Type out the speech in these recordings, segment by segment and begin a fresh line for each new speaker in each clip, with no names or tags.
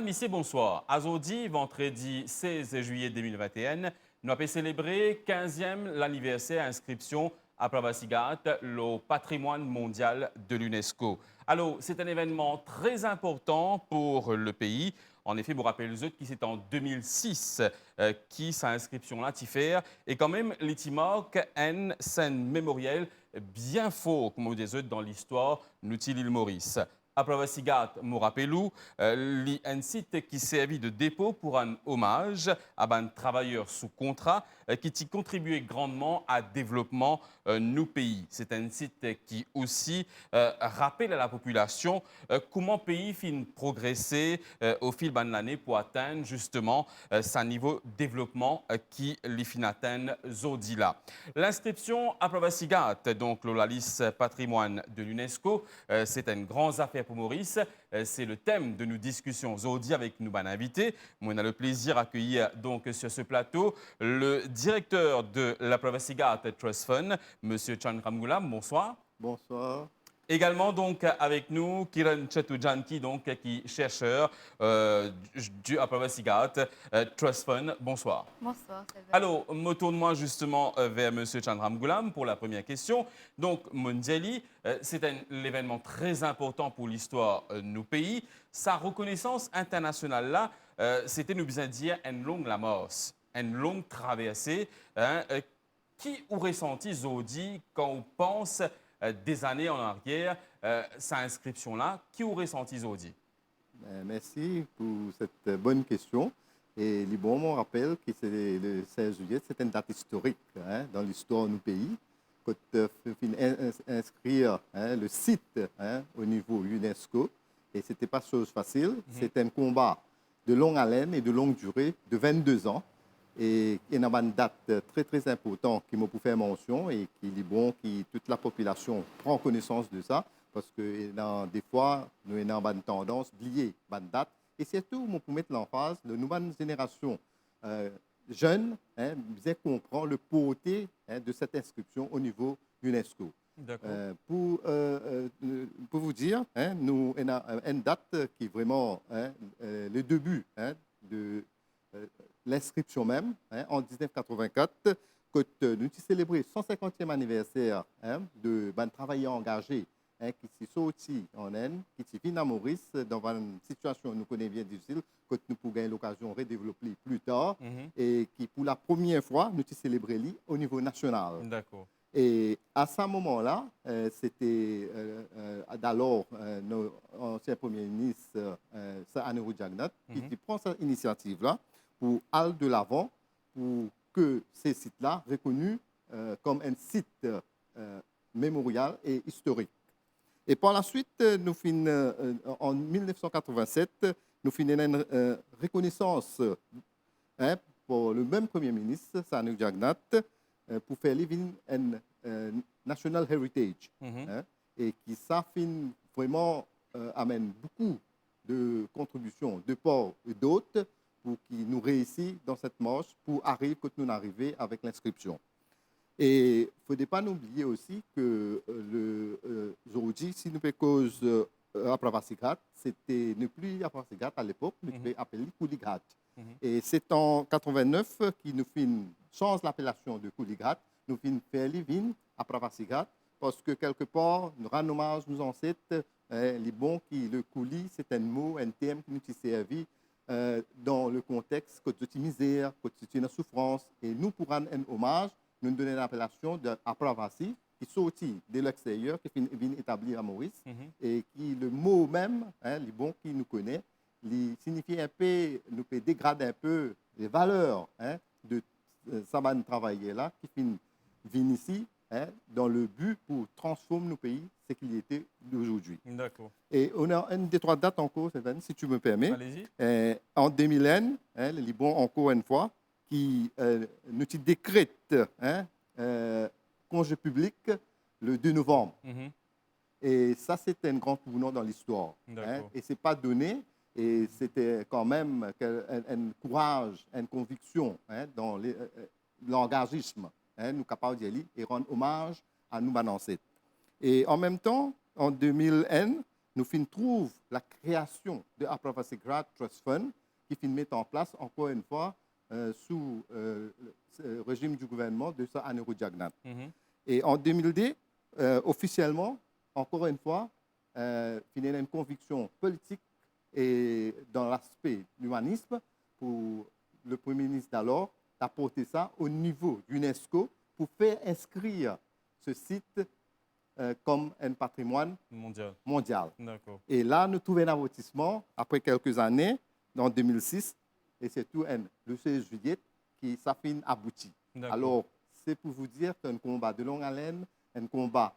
Madame Issé, bonsoir. Aujourd'hui, vendredi 16 juillet 2021, nous avons célébré 15e l'anniversaire inscription à Pravasigat, le patrimoine mondial de l'UNESCO. Alors, c'est un événement très important pour le pays. En effet, vous rappelez les autres qui c'est en 2006 qui sa inscription-là faire et quand même l'Itimok une scène mémorielle bien fort, comme on dit dans l'histoire, nous l'île Maurice. À Pravasigat, nous rappelons, un site qui servi de dépôt pour un hommage à un travailleur sous contrat qui y contribuait grandement à développement nos pays. C'est un site qui aussi rappelle à la population comment le pays fin progresser au fil de l'année pour atteindre justement sa niveau de développement qui les fin atteindre aujourd'hui là. L'inscription à Pravasigat, donc la liste patrimoine de l'UNESCO, c'est une grande affaire pour Maurice. C'est le thème de nos discussions aujourd'hui avec nos bonnes invités. Moi, on a le plaisir d'accueillir donc sur ce plateau le directeur de la Pravasigat Trust Fund, M. Chan Ramgoulam. Bonsoir.
Bonsoir.
Également donc avec nous Kiran Chatoujanki, donc qui est chercheur du Pravasigat Trust Fund. Bonsoir.
Bonsoir, Sylvain.
Alors, me tourne-moi justement vers M. Chandram Goulam pour la première question. Donc, Mondiali, c'est un événement très important pour l'histoire de nos pays. Sa reconnaissance internationale là, c'était, nous bien dire, une longue lamorce, une longue traversée. Qui aurait senti Zodi quand on pense des années en arrière, sa inscription-là, qui aurait senti Zodi?
Merci pour cette bonne question. Et Libon me rappelle que c'est le 16 juillet, c'est une date historique dans l'histoire de nos pays. Quand inscrire le site au niveau UNESCO, et ce n'était pas chose facile, c'est un combat de longue haleine et de longue durée, de 22 ans. Et il y a une date très très importante qui m'a faire mention et qui est bon que toute la population prend connaissance de ça parce que des fois nous avons une tendance à oublier une date et surtout pour mettre l'emphase la nouvelle génération jeune bien comprend le portée de cette inscription au niveau UNESCO. Pour vous dire, nous avons une date qui est vraiment le début de l'inscription même, en 1984, quand nous avons célébré le 150e anniversaire de travailleurs engagés qui s'est sorti en Inde, qui s'est venu à Maurice dans une situation que nous connaissons bien difficile, que nous pouvons gagner l'occasion de redévelopper plus tard, et qui pour la première fois, nous avons célébré au niveau national.
D'accord.
Et à ce moment-là, c'était d'alors notre ancien Premier ministre, Anirudh Jagannath, qui prend cette initiative-là pour aller de l'avant, pour que ces sites-là reconnus comme un site mémorial et historique. Et par la suite, nous en 1987, nous finissons une reconnaissance pour le même Premier ministre, Anirudh Jagannath, pour faire un National Heritage. Et qui ça vraiment amène beaucoup de contributions de ports et d'autres pour qu'ils nous réussissent dans cette marche pour arriver quand nous arrivons avec l'inscription. Et il ne faudrait pas oublier aussi que aujourd'hui, si nous faisons cause à Pravasigat, c'était ne plus à Pravasigat à l'époque, nous devons appeler Kulighat. Et c'est en 89 qu'il nous change l'appellation de Kulighat, nous faire l'ivine à Pravasigat, parce que quelque part, nous rendons hommage à nos ancêtres, les bons qui le coulis, c'est un mot, un terme qui nous a servi dans le contexte que tu misère, que tu es souffrance. Et nous, pour rendre un hommage, nous donnons l'appellation de Pravasi, qui sortit de l'extérieur, qui vient établir à Maurice, et qui, le mot même, les bons qui nous connaissent, signifie un peu, nous peut dégrader un peu les valeurs de Saban travailler-là, qui viennent ici dans le but pour transformer nos pays, ce qu'il était d'aujourd'hui.
D'accord.
Et on a une des trois dates encore, Sylvain, si tu me permets.
Allez-y.
En 2001, le Liban, encore une fois, qui nous décrète congé public le 2 novembre. Et ça, c'était un grand tournant dans l'histoire. Et ce n'est pas donné. Et c'était quand même un courage, une conviction dans l'engagisme. Nous capables d'y aller et rendre hommage à nos ancêtres. Et en même temps, en 2001, nous trouvons la création de Apravasigat Trust Fund qui finit mettre en place, encore une fois, sous le régime du gouvernement de Sir Anirudh Jagannath. Et en 2002, officiellement, encore une fois, il y a une conviction politique et dans l'aspect humanisme pour le Premier ministre d'alors d'apporter ça au niveau UNESCO pour faire inscrire ce site comme un patrimoine mondial. Et là, nous trouvons un aboutissement après quelques années, en 2006, et c'est tout le 16 juillet qui s'affine abouti. Alors, c'est pour vous dire qu'un combat de longue haleine, un combat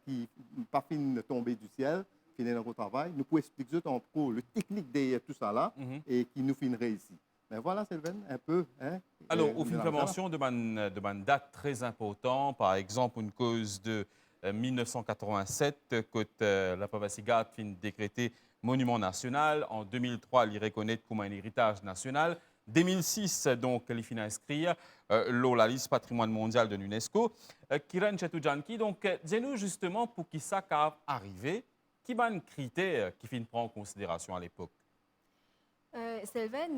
qui n'est pas fini de tomber du ciel, fini dans notre travail, nous pouvons expliquer un peu le technique derrière tout ça là et qui nous finirait ici. Mais voilà, Sylvain, un peu.
Alors, au fin de mention de ma date très importante, par exemple, une cause de 1987, quand la Pavasigat fin décrété monument national. En 2003, il reconnaît comme un héritage national. 2006, donc, il finit inscrire la liste patrimoine mondial de l'UNESCO. Kiran Chetoujanki, donc, dis-nous justement pour qui ça a arrivé, qui sont les critères qui finissent prendre en considération à l'époque?
Sylvain,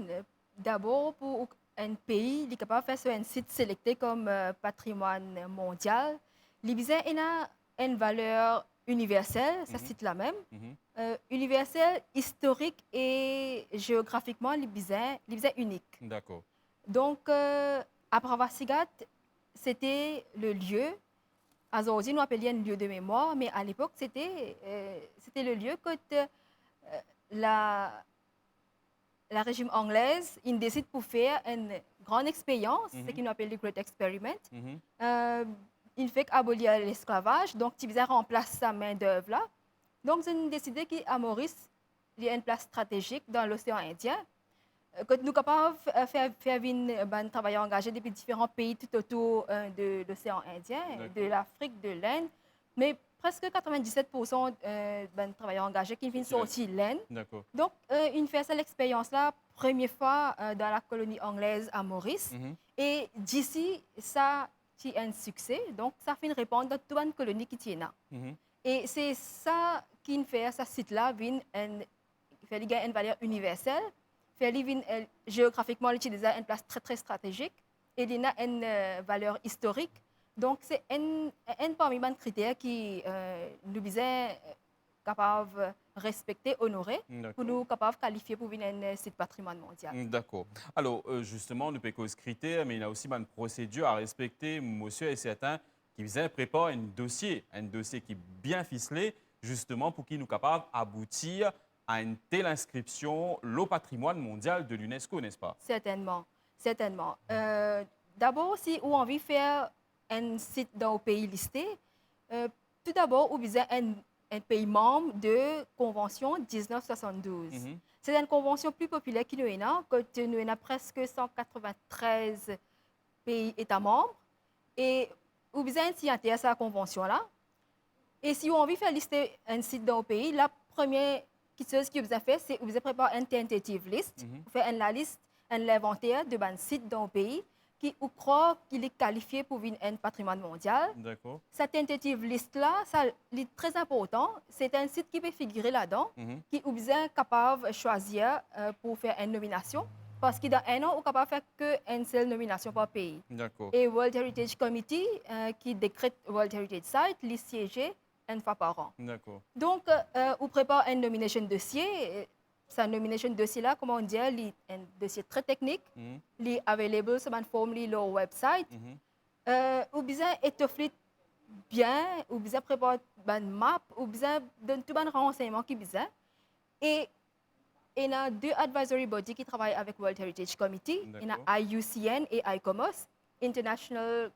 d'abord, pour un pays, il est capable de faire un site sélecté comme patrimoine mondial. Il a une valeur universelle, ce site-là même. Universel, historique et géographiquement, il est unique.
D'accord.
Donc, Apravasigat, c'était le lieu. Aujourd'hui, nous appelions un lieu de mémoire, mais à l'époque, c'était le lieu que la régime anglaise il décide pour faire une grande expérience, ce qu'on appelle le Great Experiment. Il fait abolir l'esclavage, donc il remplace sa main-d'œuvre là. Donc, ils ont décidé qu'à Maurice, il y a une place stratégique dans l'océan Indien. Que nous sommes capables de faire venir des travailleurs engagés depuis différents pays tout autour de l'océan Indien, de l'Afrique, de l'Inde. Mais presque 97% des travailleurs engagés qui viennent sortir de l'Inde. Donc, ils fait cette expérience-là, première fois dans la colonie anglaise à Maurice. Et d'ici, ça a un succès. Donc, ça fait répondre dans toute une colonie qui est là. Et c'est ça qui fait ce site-là une valeur universelle. Géographiquement, il utilise une place très, très stratégique et il a une valeur historique. Donc, c'est un parmi les critères qui nous sommes capables de respecter, honorer, pour nous capables de qualifier pour un site patrimoine mondial.
D'accord. Alors, justement, nous avons cause critères, mais il y a aussi une procédure à respecter, monsieur et certains qui préparent un dossier qui est bien ficelé, justement, pour qu'il nous capable d'aboutir à une telle inscription au patrimoine mondial de l'UNESCO, n'est-ce pas?
Certainement, certainement. D'abord, si on a envie de faire un site dans le pays listé, tout d'abord, on besoin un pays membre de la Convention 1972. C'est une convention plus populaire que nous avons, que nous avons presque 193 pays États membres. Et on besoin de signer cette convention-là. Et si on a envie de faire lister un site dans le pays, la première chose que vous avez fait, c'est que vous avez préparé une tentative list. Vous faites une liste, un inventaire de sites dans le pays qui vous croit qu'il est qualifié pour un patrimoine mondial.
D'accord.
Cette tentative list-là, c'est très important. C'est un site qui peut figurer là-dedans, qui vous est capable de choisir pour faire une nomination. Parce que dans un an, on est capable de faire qu'une seule nomination par pays.
D'accord.
Et World Heritage Committee, qui décrète World Heritage Site, les siéger une fois par an.
D'accord.
Donc, on prépare un nomination dossier. Ce nomination dossier-là, comment on dit, c'est un dossier très technique. Il est available sur une forme sur leur website. On besoin étoffer bien, on besoin préparer une map, on besoin donner tout les renseignements qui besoin. Et il y a deux advisory bodies qui travaillent avec World Heritage Committee. Il y a IUCN et ICOMOS, International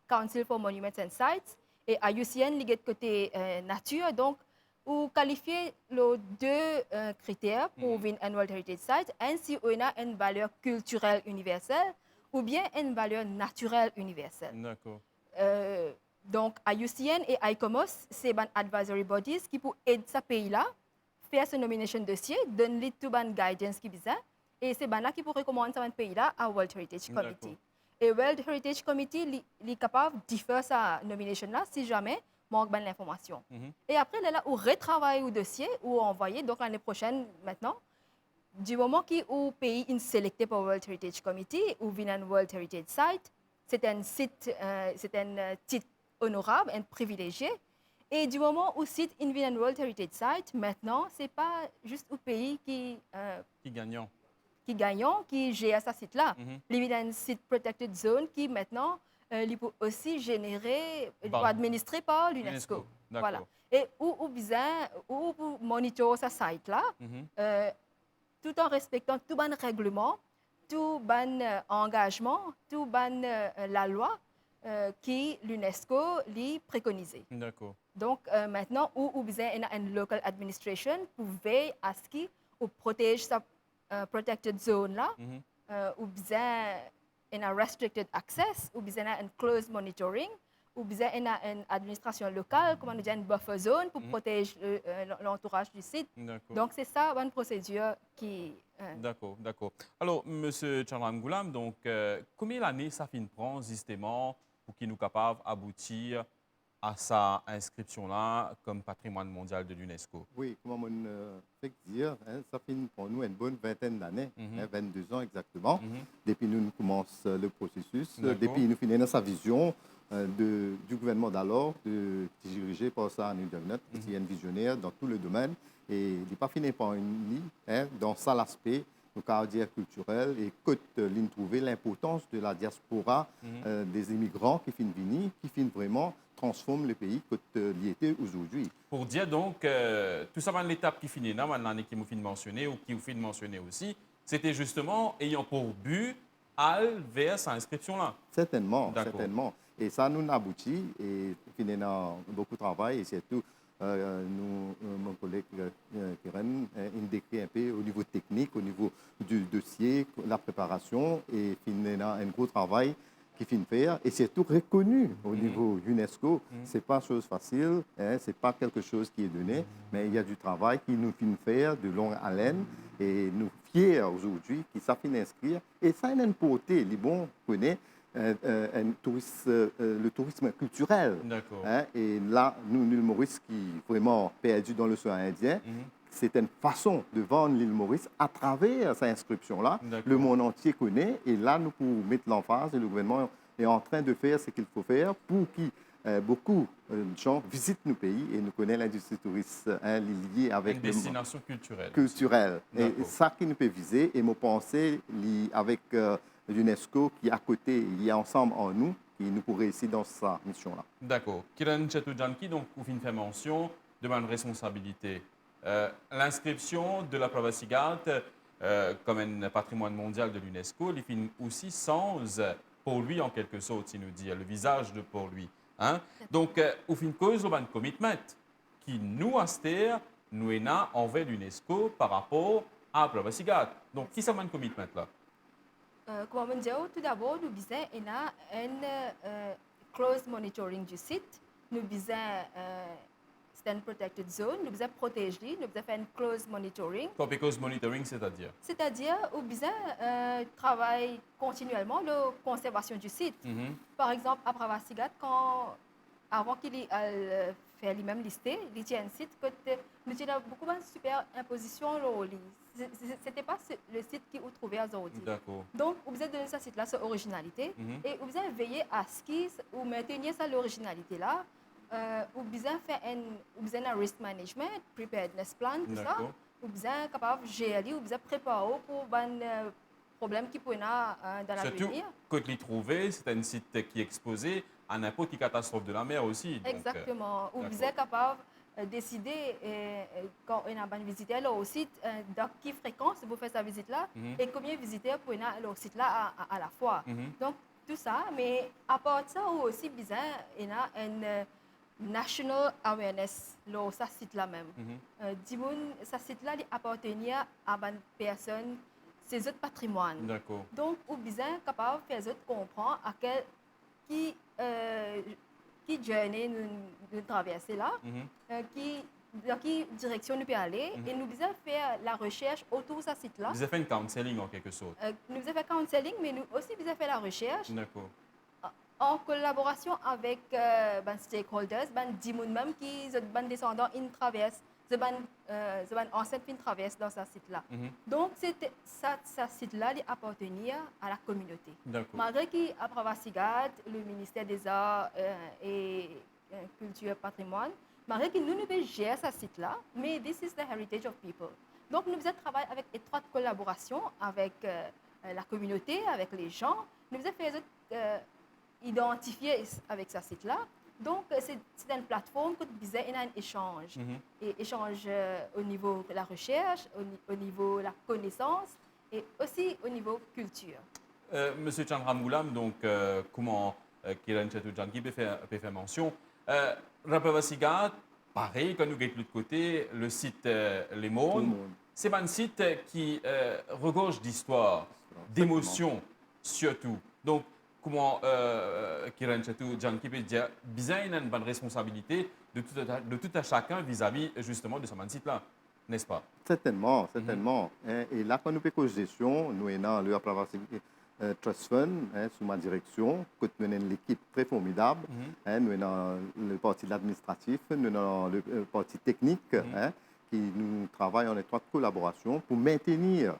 Council for Monuments and Sites. Et IUCN, il est côté nature. Donc, vous qualifiez les deux critères pour un World Heritage Site. Ainsi, on a une valeur culturelle universelle ou bien une valeur naturelle universelle.
D'accord.
Donc, IUCN et ICOMOS, c'est des advisory bodies qui peuvent aider ce pays-là faire ce nomination dossier, donner tout le guidance qui besoin. Et c'est là qui pourrait recommander ce pays-là à World Heritage Committee. Et World Heritage Committee est capable de faire sa nomination-là si jamais manque de l'information.
Mhm.
Et après, là, on retravaille au dossier, ou envoyer, donc l'année prochaine, maintenant, du moment où le pays est sélecté par World Heritage Committee ou vient un World Heritage Site, c'est un site, titre honorable, un privilégié. Et du moment où le site est un World Heritage Site, maintenant, ce n'est pas juste au pays
Qui gagnant?
qui gagnant, qui gère ce site-là.
Mhm.
Il y a un site Protected Zone qui maintenant il peut aussi générer,
Par-
administré par l'UNESCO.
UNESCO.
Voilà.
D'accord.
Et où pour monitorer ce site-là,
Mhm.
tout en respectant tout bon règlement, tout bon engagement, tout bon la loi qui l'UNESCO lui préconisé.
D'accord.
Donc maintenant, où besoin une local administration pour veiller à ce qu'on protège sa protected zone là,
Mhm.
où besoin une restricted access, où besoin un close monitoring, où besoin une administration locale, comme on dit une buffer zone pour protéger l'entourage du site.
D'accord.
Donc c'est ça une procédure qui
D'accord, d'accord. Alors, Monsieur Charlan Goulam, donc, combien d'années ça finit prendre justement pour qu'il nous capable d'aboutir à sa inscription-là comme patrimoine mondial de l'UNESCO?
Oui, comme on fait dire, ça fait pour nous une bonne vingtaine d'années, 22 ans exactement, depuis nous commençons le processus,
D'accord.
depuis nous finissons sa vision du gouvernement d'alors, dirigé par ça New Jagnot, qui est un visionnaire dans tout le domaine, et il n'est pas fini par une ligne, dans ça l'aspect le caractère culturel et que trouver l'importance de la diaspora des immigrants qui finissent venir, qui finissent vraiment transforme le pays que l'y était aujourd'hui.
Pour dire donc, tout ça, l'étape qui finit là, maintenant, qui vous finit mentionner ou qui vous finit mentionner aussi, c'était justement ayant pour but aller vers sa inscription-là.
Certainement,
D'accord.
certainement. Et ça nous aboutit et finalement beaucoup de travail et surtout mon collègue Kiren décrit un peu au niveau technique, au niveau du dossier, la préparation et finalement un gros travail qui finit faire et surtout reconnu au niveau UNESCO. C'est pas chose facile, c'est pas quelque chose qui est donné, mais il y a du travail qui nous finit faire de longue haleine et nous fiers aujourd'hui qui ça finit inscrire et ça a une portée, les bons connaît. Le tourisme culturel.
D'accord.
Et là, nous, l'île Maurice, qui est vraiment perdu dans l'océan Indien, c'est une façon de vendre l'île Maurice à travers cette inscription-là. Le monde entier connaît. Et là, nous pouvons mettre l'emphase et le gouvernement est en train de faire ce qu'il faut faire pour que beaucoup de gens visitent nos pays et nous connaissent l'industrie touriste liée avec
une destination culturelle.
Et ça qui nous peut viser et me penser avec l'UNESCO qui est à côté, il y a ensemble en nous, qui nous pour réussir dans sa mission-là.
D'accord. Kiran Chetoujanki, donc, vous finissez mention de ma responsabilité. L'inscription de la Privacy Guard comme un patrimoine mondial de l'UNESCO, il finit aussi sans pour lui, en quelque sorte, il nous dit, le visage de pour lui. Hein? Donc, au fin de cause, il y a un commitment qui nous astère, nous est envers l'UNESCO par rapport à la Privacy Guard. Donc, qui ça un commitment là?
Comme on dit, tout d'abord, nous avons un close monitoring du site. Nous avons c'est une protected zone. Nous avons protégé, nous avons fait un close monitoring.
Close monitoring, c'est-à-dire?
C'est-à-dire, nous avons travaillé continuellement la conservation du site. Par exemple, à Pravasigat, avant qu'il ait fait lui-même listé, il y a un site que nous avons beaucoup de super impositions. Ce n'était pas le site qui vous trouvait aujourd'hui.
D'accord.
Donc, vous avez donné ce site-là sa originalité et vous avez veillé à ce que vous mainteniez cette originalité-là. Vous avez fait un risk management, preparedness plan, tout ça. Vous êtes capable de gérer, vous êtes préparé pour les problèmes qui pourraient dans l'avenir.
Surtout, quand il trouvé, c'est un site qui est exposé à n'importe quelle catastrophe de la mer aussi.
Exactement. Vous êtes capable de décider, quand on a visité le site, dans quelle fréquence vous faites cette visite-là et combien de visiteurs pour le site-là à la fois. Donc, tout ça, mais à part ça, aussi, il y a une national awareness lo sa site là même. Sa site là appartenait à une personne, ses autres patrimoines.
D'accord.
Donc, ou bien capable de faire autres comprendre à quel qui journée nous traverser là, dans quelle direction nous peut aller, et nous devons faire la recherche autour de ce site-là.
Vous avez fait un counseling en quelque sorte.
Nous avons fait counseling, mais nous aussi devons faire la recherche.
D'accord.
en collaboration avec les stakeholders, les gens même qui sont descendants, ils traversent, les ancêtres qui traversent dans ce site-là. Donc, ce site-là appartenait à la communauté. Malgré qu'après Sigat, le ministère des Arts et Culture et Patrimoine, malgré que nous ne gérons ce site-là, mais this is the heritage of people. Donc, nous travaillons avec étroite collaboration avec la communauté, avec les gens. Nous faisons identifier avec ce site-là. Donc, c'est une plateforme qui visait un échange. Et échange au niveau de la recherche, au niveau de la connaissance et aussi au niveau culture.
Monsieur Chandra Moulam, donc, comment Kiran Chatoujanki peut faire mention Rapavasigat, pareil, quand nous regardons de l'autre côté, le site Les Mondes, c'est un site qui regorge d'histoire, d'émotions surtout. Donc, comment Kiran Chatoujanki peut dire, bien il a une bonne responsabilité de tout à chacun vis-à-vis justement de ce site-là, n'est-ce pas?
Certainement, certainement. Et là, quand nous faisons gestion, nous avons le Rapavasigat Trust Fund, sous ma direction, nous avons une équipe très formidable. Nous avons le parti administratif, nous avons le parti technique, qui nous travaille en étroite collaboration pour maintenir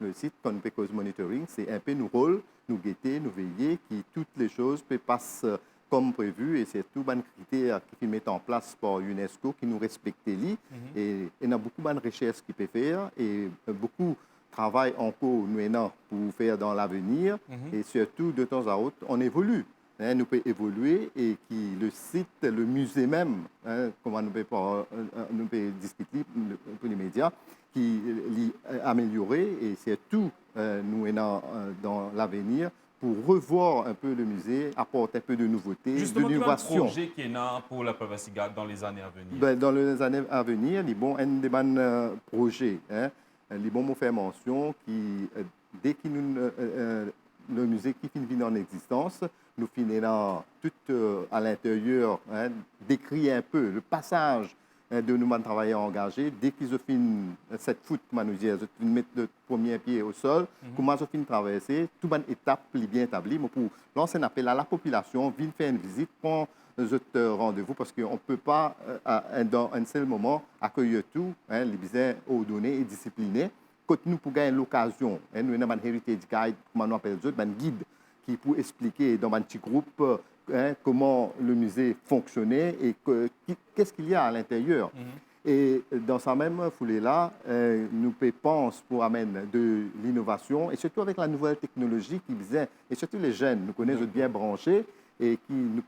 le site Conpecos Monitoring. C'est un peu nos rôles, nous guetter, nous veiller, que toutes les choses passent comme prévu. Et c'est tout les critères qui mettent en place par UNESCO qui nous respectent. Et il y a beaucoup de recherches qui peuvent faire et beaucoup travail en cours nous avons pour faire dans l'avenir. Et surtout, de temps à autre, on évolue. Nous pouvons évoluer et qui le site, le musée même, comment nous pouvons discuter pour les médias, qui améliorer et surtout nous sommes dans l'avenir pour revoir un peu le musée, apporter un peu de nouveautés,
justement,
de l'innovation.
Justement, projet qui est là pour la Rapavasigat dans les années à venir?
Dans les années à venir, il y a un des bons projets. Les bons mots faire mention qui, dès que le musée qui finit en existence, nous finissons tout à l'intérieur, décrire un peu le passage de nous travailleurs engagés. Dès qu'ils ont fini cette foot, nous dire, ils mettent le premier pied au sol, comment ils ont fini de traverser, toute une étape bien établie. Mais pour lancer un appel à la population, venir faire une visite, prendre rendez-vous, parce qu'on ne peut pas, dans un seul moment, accueillir tout, les besoins ordonnés et disciplinés. Quand nous pouvons gagner l'occasion, nous avons un heritage guide, comment on appelle ça, un guide qui peut expliquer dans un petit groupe comment le musée fonctionnait et qu'est-ce qu'il y a à l'intérieur. Et dans sa même foulée-là, nous pensons pour amener de l'innovation et surtout avec la nouvelle technologie qui vient, et surtout les jeunes, nous connaissons bien branchés et qui nous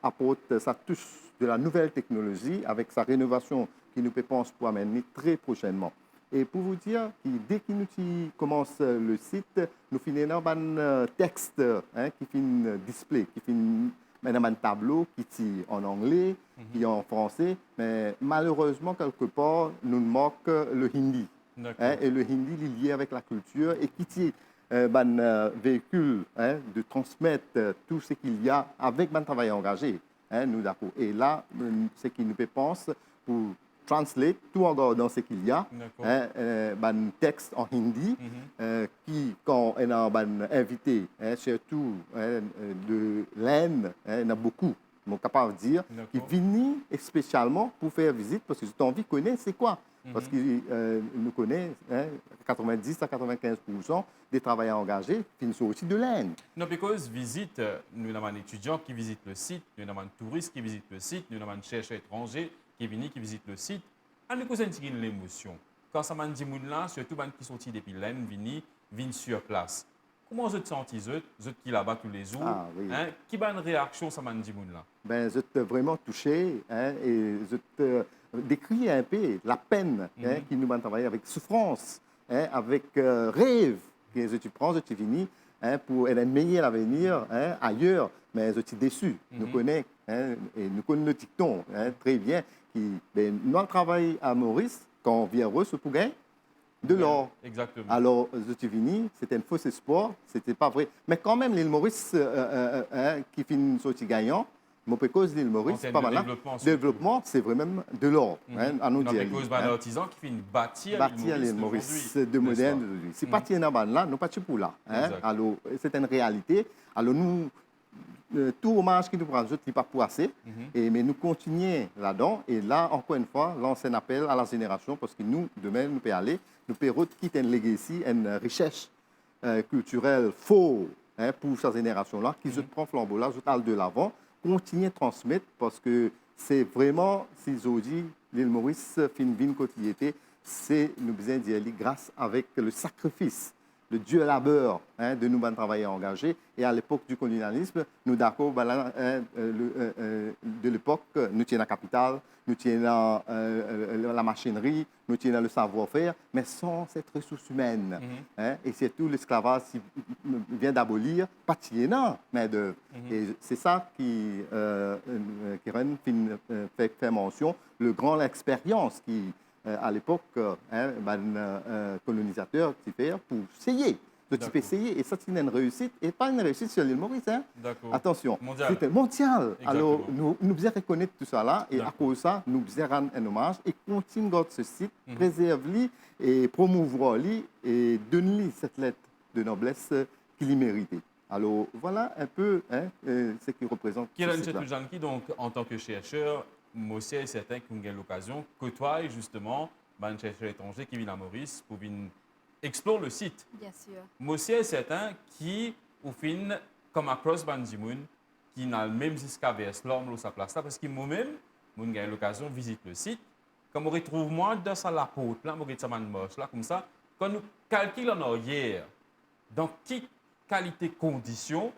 apporte sa touche de la nouvelle technologie avec sa rénovation qui nous pense pour amener très prochainement. Et pour vous dire, dès que nous commençons le site, nous finissons un texte qui finit display, qui finit un tableau qui est en anglais, qui est en français, mais malheureusement, quelque part, nous manque le hindi. Et le hindi est lié avec la culture et qui est un véhicule de transmettre tout ce qu'il y a avec un travail engagé. Nous d'accord. Et là, ce qui nous pense pour translate tout encore dans ce qu'il y a, un texte en hindi qui, quand on a invité, surtout de l'Inde, il y en a beaucoup, mon capable de dire, qui viennent spécialement pour faire visite, parce que j'ai envie de connaître c'est quoi. Parce que nous connaissons 90 à 95% des travailleurs engagés qui sont aussi de l'Inde.
Non, parce que visite, nous avons un étudiant qui visite le site, nous avons un touriste qui visite le site, nous avons un chercheur étranger qui vient, qui visite le site. On nous sent l'émotion. Quand ça m'a dit là, surtout les gens qui sont sortis depuis l'Inde, viennent sur place. Comment vous êtes senti, vous qui là-bas tous les jours? Qui a une réaction ça m'a dit là?
Ben, je suis vraiment touché et je décris un peu la peine qui nous a travaillé avec souffrance, avec rêve que tu prends, tu finis pour un meilleur avenir ailleurs, mais je suis déçu. Nous connaissons et nous connaissons le dicton très bien. Nous travaillons à Maurice quand on vient reçu pour gagner de l'or.
Exactement.
Alors, je suis venu, c'était un faux espoir, c'était pas vrai. Mais quand même, l'île Maurice qui finit sorti gagnant, mon précause l'île Maurice, c'est pas mal. Développement, c'est vraiment de l'or. À nous dire.
Un artisan qui finit bâtir
l'île Maurice de moderne d'aujourd'hui. C'est pas là, nous pas pour là. Alors, c'est une réalité. Alors, nous tout hommage qui nous prend, je ne pas pour assez, mais nous continuons là-dedans. Et là, encore une fois, lance un appel à la génération parce que nous, demain, nous pouvons aller, nous pouvons quitter une legacy, une recherche culturelle fort pour cette génération-là, qui se prend flambeau là, je parle de l'avant, continuer à transmettre parce que c'est vraiment, si je dis, l'île Maurice, fin quotidienneté, c'est, nous besoin d'y aller grâce avec le sacrifice, le Dieu labeur de nous travailleurs engagés. Et à l'époque du colonialisme, nous d'accord, de l'époque, nous tenions la capitale, nous tenions la machinerie, nous tenions le savoir-faire, mais sans cette ressource humaine. Et c'est tout l'esclavage qui vient d'abolir, pas de main-d'œuvre. Et c'est ça qui fait mention, le grand expérience qui à l'époque, colonisateur qui fait pour essayer. De type essayer. Et ça, c'est une réussite. Et pas une réussite sur l'île Maurice. Attention. C'était mondial. Exactement. Alors, nous devons reconnaître tout ça là. Et à cause de ça, nous devons rendre un hommage et continuer ce site, préserver-le et promouvoir-le et donner cette lettre de noblesse qu'il méritait. Alors, voilà un peu ce qui représente.
Kiran Chetoujanki, donc, en tant que chercheur, moi aussi, c'est certain qu'on a l'occasion de côtoyer justement un chercheur étranger qui vient à Maurice pour venir explorer le site.
Bien sûr.
Moi aussi, c'est certain qui, au fin, comme Across Bandimoun, qui n'a le même jusqu'à vers l'homme sa place là, parce que moi-même, j'ai eu l'occasion de visiter le site. Quand on retrouve moi dans sa la porte, là, on retrouve une marche là, comme ça, quand nous calculons en arrière, dans quelle qualité, conditions,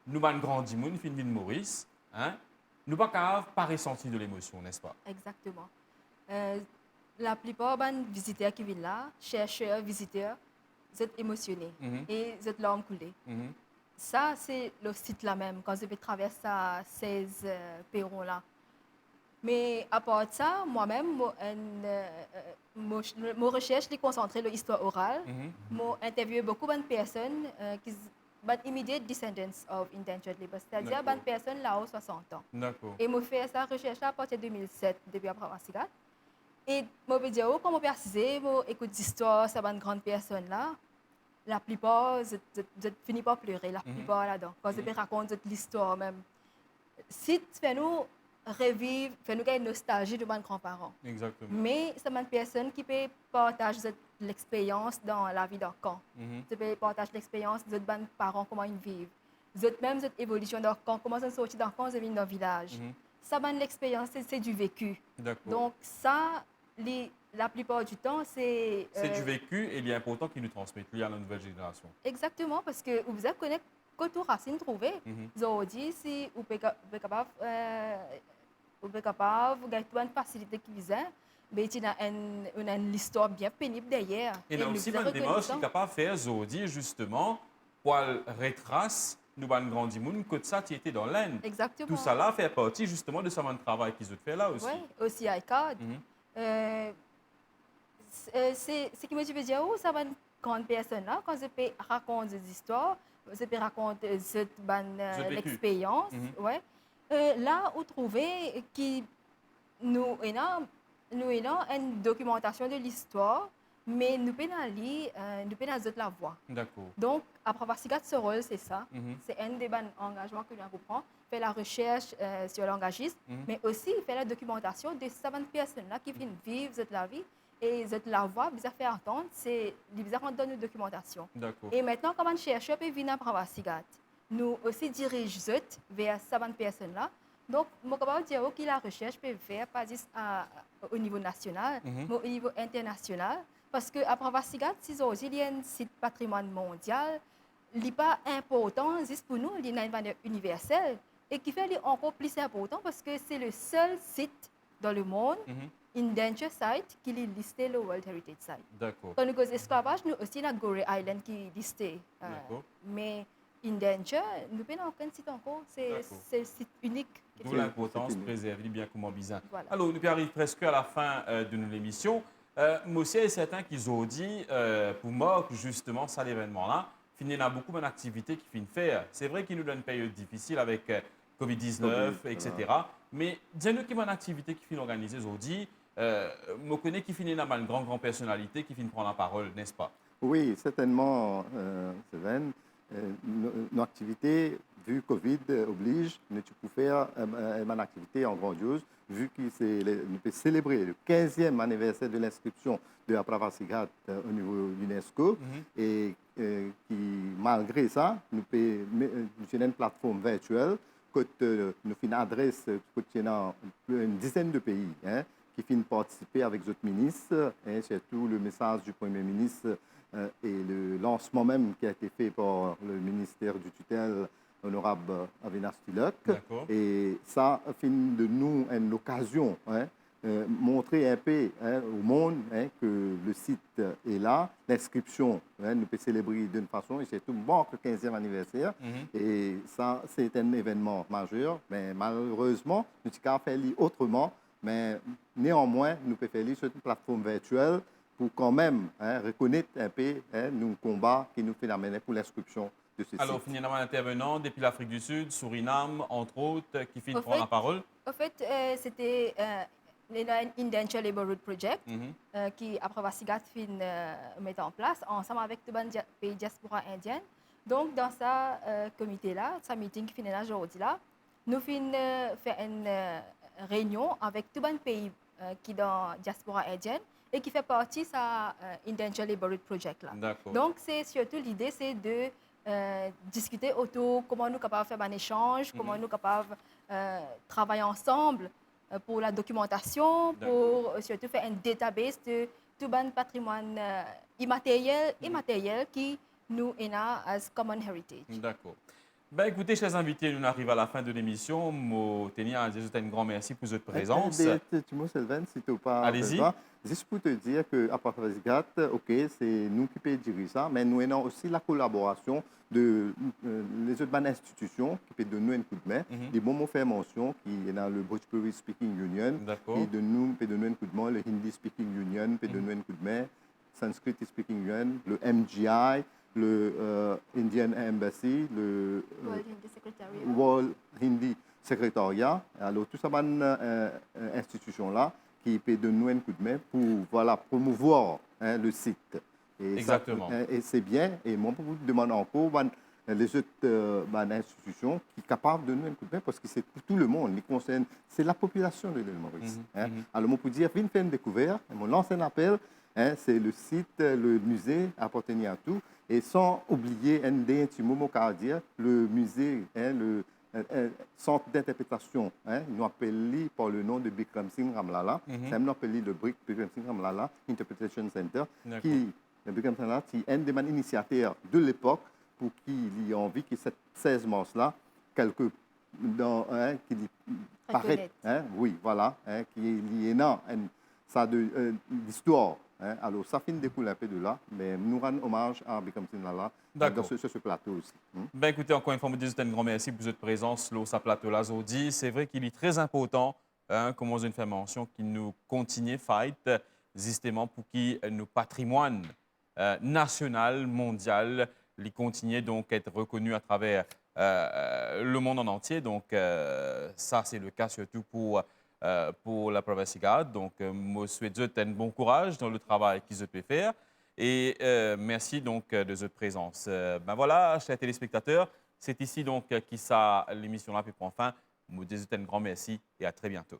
nous avons grandi, nous fin de Maurice, nous ne pouvons pas ressentir de l'émotion, n'est-ce pas?
Exactement. La plupart des visiteurs qui viennent là, chercheurs, visiteurs, sont émotionnés et sont larmes coulées. Ça, c'est le site là même, quand je vais traverser 16 perrons là. Mais à part ça, moi-même, mon recherche est concentrée sur l'histoire orale. J'ai interviewé beaucoup de personnes qui sont immediate descendants of indentured labour, c'est-à-dire des personnes là haut 60 ans. Et j'ai fait cette recherche à partir de 2007, depuis après Sigat. Et je peux dire, comme je précisé, j'écoute l'histoire de ces grandes personnes là. La plupart, je finis par pleurer, la plupart là-dedans. Quand je raconte l'histoire même. Si fait nous revivre, fait nous une nostalgie de mes grands-parents.
Exactement.
Mais c'est une personne qui peut partager l'expérience dans la vie d'un camp. Tu peux partager l'expérience de mes parents, comment ils vivent. Même cette évolution d'un camp, comment ils sont sortis d'un camp, ils viennent d'un village. Ça, l'expérience, c'est du vécu. Donc ça, la plupart du temps, c'est...
C'est du vécu et il est important qu'ils nous transmettent à la nouvelle génération.
Exactement, parce que vous connaissez que tout racine trouvé. Aujourd'hui, si vous êtes capable de une facilité qui vise, mais il y a une histoire bien pénible derrière.
Et il y a aussi une démarche qui est capable de faire aujourd'hui, justement, pour retracer nous avons grandi monde que ça qui était dans l'aine.
Exactement.
Tout ça là fait partie justement de ce travail qu'ils ont fait là aussi.
Oui, aussi à ICAD. C'est ce qui me dit, oh, ça va une grande personne là, quand je peux raconter des histoires, je peux raconter l'expérience. Là, vous trouvez que nous avons une documentation de l'histoire, mais nous pouvons la voix.
D'accord.
Donc, après avoir ce rôle, c'est ça. C'est un des engagements que nous prenons. Faire la recherche sur l'engagisme, mais aussi faire la documentation de ces personnes-là qui viennent vivre la vie et la voix, ils faire entendre, c'est ils donner une documentation. Et maintenant, comme un chercheur peut venir après avoir nous aussi dirigeons vers ces personnes-là. Donc, je peux dire que la recherche peut faire pas juste au niveau national, mais au niveau international. Parce qu'après Vassigat, si il y a un site patrimoine mondial, il n'est pas important juste pour nous, il y a une valeur universelle et qui fait encore plus important parce que c'est le seul site dans le monde, Endangered Site, qui est listé le World Heritage Site.
D'accord.
Quand nous avons l'esclavage, nous aussi la Gorée Island qui est listé. Mais Endangered, nous n'avons aucun site encore, c'est le site unique.
D'où l'importance de préserver bien comment bizarre. Voilà. Alors, nous arrivons presque à la fin de l'émission. Moi aussi, c'est certain qu'ils ont dit, pour moi, justement, ça, l'événement-là, il y a beaucoup d'activités qui finissent faire. C'est vrai qu'il nous donne une période difficile avec COVID-19, etc. Mais dis-nous qu'il y a une activité qui finit organisée aujourd'hui. Je connais qui finit dans une grande personnalité qui finit prendre la parole, n'est-ce pas?
Oui, certainement, Sylvain. Nos activités vu Covid oblige, nous pouvons faire une activité en grandiose, vu que nous pouvons célébrer le 15e anniversaire de l'inscription de la Pravasigat au niveau UNESCO. Et qui, malgré ça, nous avons une plateforme virtuelle que nous avons une adresse dans une dizaine de pays qui viennent participer avec les autres ministres, surtout le message du Premier ministre et le lancement même qui a été fait par le ministère du tutelle, honorable Avinas Tulloch. Et ça fait de nous une occasion montrer un peu au monde que le site est là, l'inscription, nous pouvons célébrer d'une façon, et c'est tout bon le 15e anniversaire. Et ça, c'est un événement majeur, mais malheureusement, nous ne pouvons pas faire autrement, mais néanmoins, nous pouvons faire sur une plateforme virtuelle pour quand même reconnaître un peu nos combats qui nous fait amener pour l'inscription de ce site.
Alors, finalement, intervenant depuis l'Afrique du Sud, Suriname, entre autres, qui finit prendre la parole.
En fait, c'était l'Indenture Labour Road Project qui, après Vasigat, met en place ensemble avec les pays diaspora indienne. Donc, dans ce comité-là, ce meeting qui finit aujourd'hui, nous avons fait une réunion avec tous les pays qui sont dans la diaspora indienne et qui fait partie de l'Indenture Labour Road Project. Donc, c'est surtout l'idée, c'est de discuter autour de comment nous sommes capables de faire un échange, comment nous sommes capables de travailler ensemble pour la documentation, pour surtout faire un database de tout le patrimoine immatériel et matériel qui nous est là as common heritage.
D'accord. Ben, écoutez, chers invités, nous arrivons à la fin de l'émission. Je tenais à dire un grand merci pour votre présence.
Allez-y. Juste pour te dire qu'à Pravasigat, OK, c'est nous qui pouvons diriger ça, mais nous avons aussi la collaboration de les autres institutions qui peuvent donner un coup de main. Les moments fait mention qui est dans le Bhojpuri Speaking Union, qui peut donner un coup de main, le Hindi Speaking Union peut donner un coup de main, Sanskrit Speaking Union, le MGI, le Indian Embassy, le World Hindi Secretariat. Alors, tout ça, institutions-là qui peut donner un coup de main pour promouvoir le site. Et
exactement.
Et c'est bien. Et moi, pour vous demander encore, les autres institutions qui sont capables de donner un coup de main parce que c'est pour tout le monde. C'est la population de l'île Maurice. Alors, moi, pour dire, viens faire une découverte, mon ancien appel, c'est le site, le musée appartenant à tout. Et sans oublier un petit moment dire, le musée, le centre d'interprétation, nous appelons par le nom de Bikram Singh Ramlala. C'est nous appelons le Bikram Singh Ramlala Interpretation Center, qui est un des initiateurs de l'époque pour qu'il ait envie que cette 16 mars-là, qui paraît, oui, voilà, qui est lié dans ça de l'histoire. Alors, ça finit de découler un peu de là, mais nous rendons hommage à Bikram Singh Ramlala sur ce plateau aussi.
Ben, écoutez, encore une fois, je vous dis un grand merci pour votre présence sur ce plateau-là aujourd'hui. C'est vrai qu'il est très important, comme on a fait mention, qu'il nous continue à fight, justement, pour que nos patrimoines national, mondial, les continuer donc à être reconnus à travers le monde en entier. Donc, ça, c'est le cas surtout pour la Pravasigat. Donc, je souhaite un bon courage dans le travail qu'ils peuvent faire. Et merci donc de votre présence. Ben voilà, chers téléspectateurs, c'est ici donc qui ça l'émission là peut prendre fin. Je vous dis un grand merci et à très bientôt.